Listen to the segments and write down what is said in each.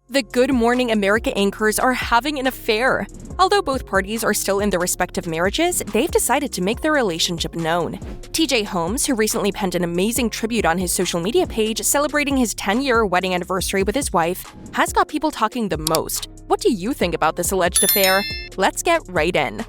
The Good Morning America anchors are having an affair. Although both parties are still in their respective marriages, they've decided to make their relationship known. TJ Holmes, who recently penned an amazing tribute on his social media page celebrating his 10-year wedding anniversary with his wife, has got people talking the most. What do you think about this alleged affair? Let's get right in.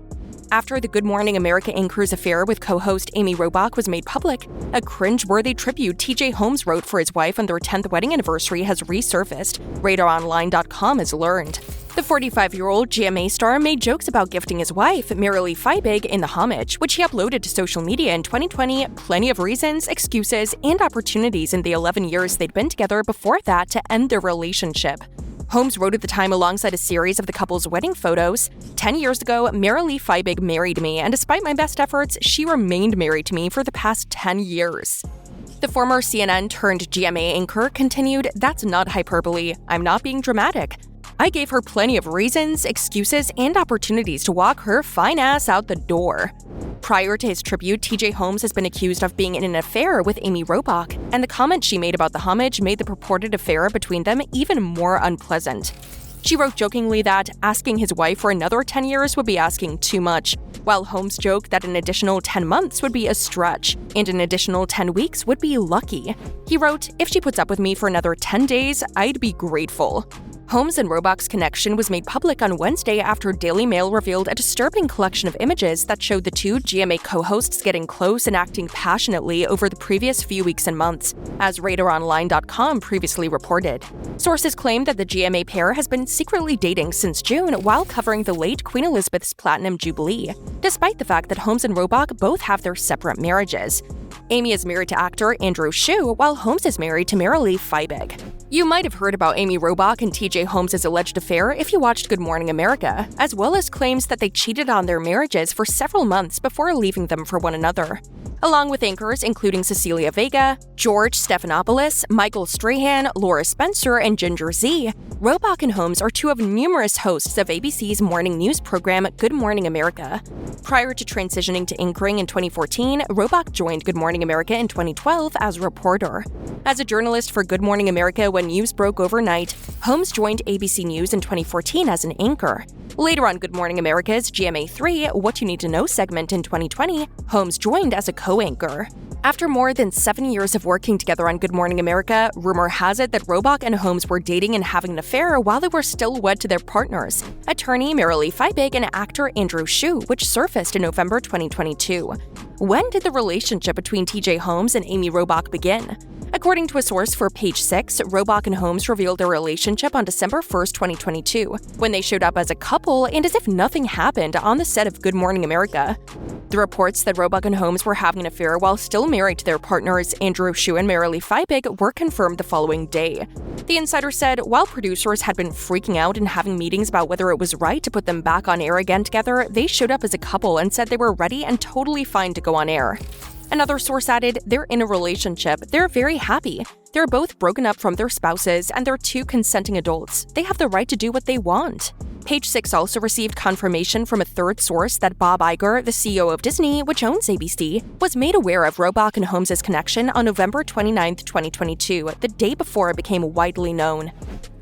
After the Good Morning America anchor's affair with co-host Amy Robach was made public, a cringe-worthy tribute TJ Holmes wrote for his wife on their 10th wedding anniversary has resurfaced, RadarOnline.com has learned. The 45-year-old GMA star made jokes about gifting his wife, marital Feibig, in the homage, which he uploaded to social media in 2020, plenty of reasons, excuses, and opportunities in the 11 years they'd been together before that to end their relationship. Holmes wrote at the time alongside a series of the couple's wedding photos, 10 years ago, marital Feibig married me, and despite my best efforts, she remained married to me for the past 10 years. The former CNN-turned-GMA anchor continued, "That's not hyperbole. I'm not being dramatic. I gave her plenty of reasons, excuses, and opportunities to walk her fine ass out the door." Prior to his tribute, TJ Holmes has been accused of being in an affair with Amy Robach, and the comment she made about the homage made the purported affair between them even more unpleasant. She wrote jokingly that asking his wife for another 10 years would be asking too much, while Holmes joked that an additional 10 months would be a stretch, and an additional 10 weeks would be lucky. He wrote, "If she puts up with me for another 10 days, I'd be grateful." Holmes and Robach's connection was made public on Wednesday after Daily Mail revealed a disturbing collection of images that showed the two GMA co-hosts getting close and acting passionately over the previous few weeks and months, as RadarOnline.com previously reported. Sources claim that the GMA pair has been secretly dating since June while covering the late Queen Elizabeth's Platinum Jubilee, despite the fact that Holmes and Robach both have their separate marriages. Amy is married to actor Andrew Shue, while Holmes is married to marital Feibig. You might have heard about Amy Robach and TJ Holmes' alleged affair if you watched Good Morning America, as well as claims that they cheated on their marriages for several months before leaving them for one another. Along with anchors including Cecilia Vega, George Stephanopoulos, Michael Strahan, Laura Spencer, and Ginger Z, Robach and Holmes are two of numerous hosts of ABC's morning news program Good Morning America. Prior to transitioning to anchoring in 2014, Robach joined Good Morning America in 2012 as a reporter. As a journalist for Good Morning America when news broke overnight, Holmes joined ABC News in 2014 as an anchor. Later on Good Morning America's GMA3 What You Need to Know segment in 2020, Holmes joined as a co-anchor. After more than 7 years of working together on Good Morning America, rumor has it that Robach and Holmes were dating and having an affair while they were still wed to their partners, attorney marital Feibig and actor Andrew Shue, which surfaced in November 2022. When did the relationship between TJ Holmes and Amy Robach begin? According to a source for Page 6, Robach and Holmes revealed their relationship on December 1st, 2022, when they showed up as a couple and as if nothing happened on the set of Good Morning America. The reports that Robach and Holmes were having an affair while still married to their partners, Andrew Shue and marital Feibig, were confirmed the following day. The insider said, while producers had been freaking out and having meetings about whether it was right to put them back on air again together, they showed up as a couple and said they were ready and totally fine to go on air. Another source added, "They're in a relationship. They're very happy. They're both broken up from their spouses, and they're two consenting adults. They have the right to do what they want." Page 6 also received confirmation from a third source that Bob Iger, the CEO of Disney, which owns ABC, was made aware of Robach and Holmes' connection on November 29, 2022, the day before it became widely known.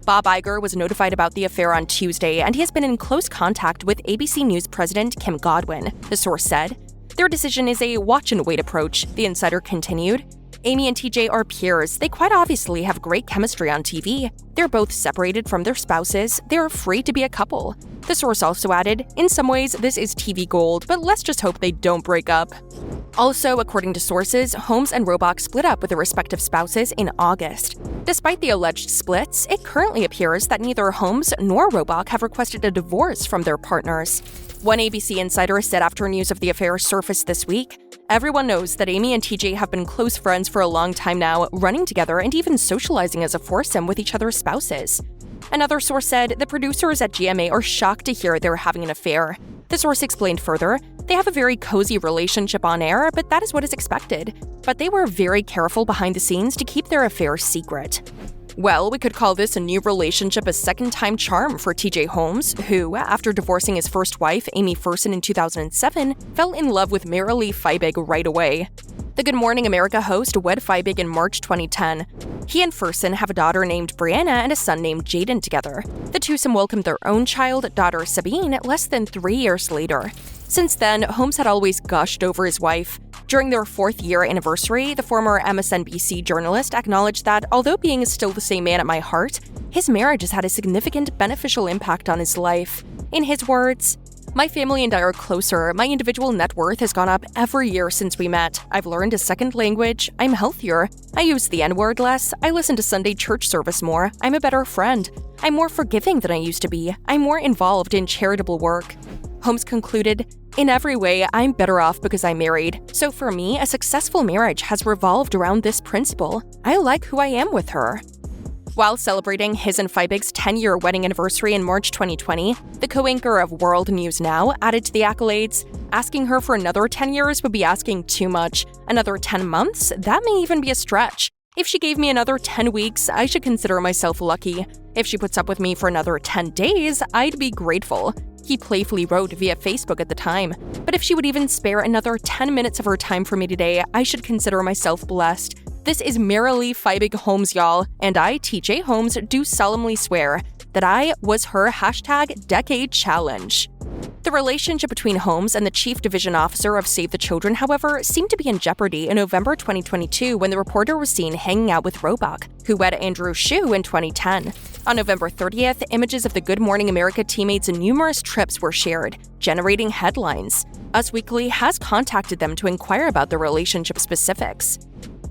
Bob Iger was notified about the affair on Tuesday, and he has been in close contact with ABC News president Kim Godwin, the source said. Their decision is a watch-and-wait approach, the insider continued. Amy and TJ are peers. They quite obviously have great chemistry on TV. They're both separated from their spouses. They're free to be a couple. The source also added, in some ways, this is TV gold, but let's just hope they don't break up. Also, according to sources, Holmes and Robach split up with their respective spouses in August. Despite the alleged splits, it currently appears that neither Holmes nor Robach have requested a divorce from their partners. One ABC insider said after news of the affair surfaced this week, "Everyone knows that Amy and TJ have been close friends for a long time now, running together and even socializing as a foursome with each other's spouses." Another source said the producers at GMA are shocked to hear they're having an affair. The source explained further, "They have a very cozy relationship on air, but that is what is expected. But they were very careful behind the scenes to keep their affair secret." Well, we could call this a new relationship a second-time charm for TJ Holmes, who, after divorcing his first wife, Amy Ferson, in 2007, fell in love with marital Feibig right away. The Good Morning America host wed Feibig in March 2010. He and Fersen have a daughter named Brianna and a son named Jaden together. The twosome welcomed their own child, daughter Sabine, less than 3 years later. Since then, Holmes had always gushed over his wife. During their 4th-year anniversary, the former MSNBC journalist acknowledged that, although being still the same man at my heart, his marriage has had a significant beneficial impact on his life. In his words, "My family and I are closer. My individual net worth has gone up every year since we met. I've learned a second language. I'm healthier. I use the N-word less. I listen to Sunday church service more. I'm a better friend. I'm more forgiving than I used to be. I'm more involved in charitable work." Holmes concluded, "In every way, I'm better off because I'm married. So for me, a successful marriage has revolved around this principle. I like who I am with her." While celebrating his and Feibig's 10-year wedding anniversary in March 2020, the co-anchor of World News Now added to the accolades, "Asking her for another 10 years would be asking too much. Another 10 months? That may even be a stretch. If she gave me another 10 weeks, I should consider myself lucky. If she puts up with me for another 10 days, I'd be grateful." He playfully wrote via Facebook at the time, "But if she would even spare another 10 minutes of her time for me today, I should consider myself blessed. This is Marital Feibig Holmes, y'all, and I, TJ Holmes, do solemnly swear that I was her #decade challenge." The relationship between Holmes and the chief division officer of Save the Children, however, seemed to be in jeopardy in November 2022 when the reporter was seen hanging out with Robach, who wed Andrew Shue in 2010. On November 30th, images of the Good Morning America teammates' numerous trips were shared, generating headlines. Us Weekly has contacted them to inquire about the relationship specifics.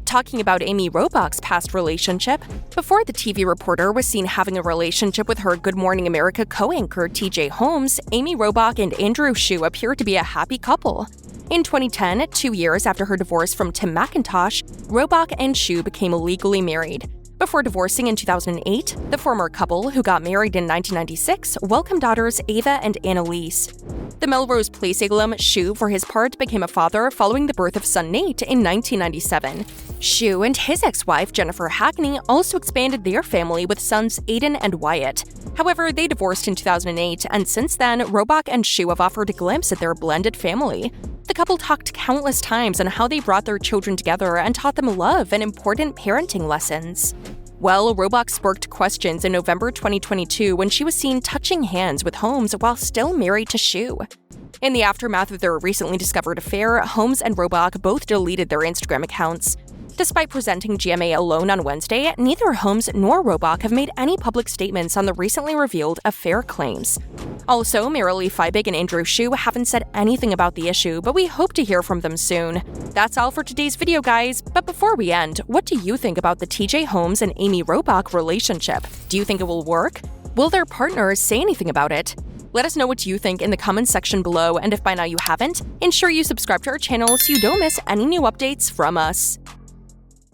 Talking about Amy Robach's past relationship, before the TV reporter was seen having a relationship with her Good Morning America co-anchor TJ Holmes, Amy Robach and Andrew Shue appeared to be a happy couple. In 2010, 2 years after her divorce from Tim McIntosh, Robach and Shue became legally married. Before divorcing in 2008, the former couple, who got married in 1996, welcomed daughters Ava and Annalise. The Melrose Place alum Shue, for his part, became a father following the birth of son Nate in 1997. Shue and his ex-wife Jennifer Hackney also expanded their family with sons Aiden and Wyatt. However, they divorced in 2008, and since then, Robach and Shue have offered a glimpse at their blended family. The couple talked countless times on how they brought their children together and taught them love and important parenting lessons. Well, Robach sparked questions in November 2022 when she was seen touching hands with Holmes while still married to Shue. In the aftermath of their recently discovered affair, Holmes and Robach both deleted their Instagram accounts. Despite presenting GMA alone on Wednesday, neither Holmes nor Robach have made any public statements on the recently revealed affair claims. Also, Marital Feibig and Andrew Shue haven't said anything about the issue, but we hope to hear from them soon. That's all for today's video, guys. But before we end, what do you think about the TJ Holmes and Amy Robach relationship? Do you think it will work? Will their partners say anything about it? Let us know what you think in the comments section below, and if by now you haven't, ensure you subscribe to our channel so you don't miss any new updates from us.